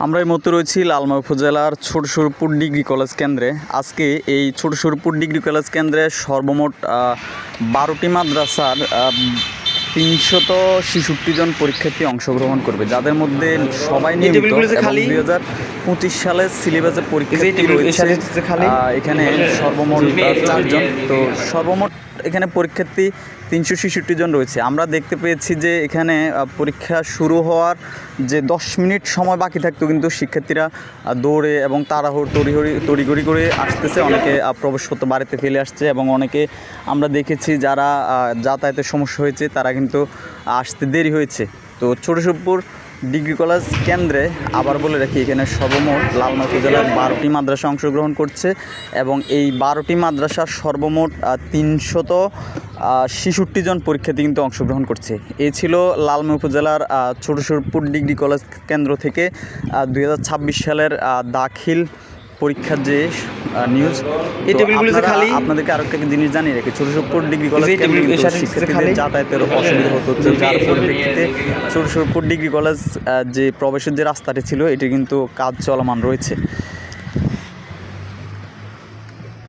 আমরা এই মুহূর্তে রয়েছি লালমাই উপজেলার ছোট সুরপুর ডিগ্রি কলেজ কেন্দ্রে। আজকে এই ছোট সুরপুর ডিগ্রি কলেজ কেন্দ্রে সর্বমোট 12টি মাদ্রাসার 366 জন পরীক্ষার্থী অংশগ্রহণ করবে, যাদের মধ্যে সবাই নিয়মিত এবং 2025 সালের সিলেবাসে পরীক্ষার্থী রয়েছে এখানে সর্বমোট 4 জন। তো সর্বমোট এখানে পরীক্ষার্থী 366 জন রয়েছে। আমরা দেখতে পেয়েছি যে এখানে পরীক্ষা শুরু হওয়ার যে 10 মিনিট সময় বাকি থাকতো, কিন্তু শিক্ষার্থীরা দৌড়ে এবং তড়িঘড়ি করে আসতেছে। অনেকে প্রবেশপত্র বাড়িতে ফেলে আসছে এবং অনেকে আমরা দেখেছি যারা যাতায়াতের সমস্যা হয়েছে তারা কিন্তু আসতে দেরি হয়েছে। তো ছোট সুরপুর ডিগ্রি কলেজ কেন্দ্রে আবার বলে রাখি, এখানে সর্বমোট লালমাই উপজেলার 12টি মাদ্রাসা অংশগ্রহণ করছে এবং এই 12টি মাদ্রাসার সর্বমোট 366 জন পরীক্ষার্থী কিন্তু অংশগ্রহণ করছে। এই ছিল লালমাই উপজেলার ছোট সুরপুর ডিগ্রি কলেজ কেন্দ্র থেকে 2026 সালের দাখিল পরীক্ষার যে নিউজ। আপনাদেরকে আরো একটা জিনিস জানিয়ে রাখি, ছোট সুরপুর ডিগ্রি কলেজ শিক্ষার্থীদের যাতায়াতের অসুবিধা হতো, যার পরিপ্রেক্ষিতে ছোট সুরপুর ডিগ্রি কলেজ যে প্রবেশের যে রাস্তাটি ছিল এটি কিন্তু কাজ চলমান রয়েছে।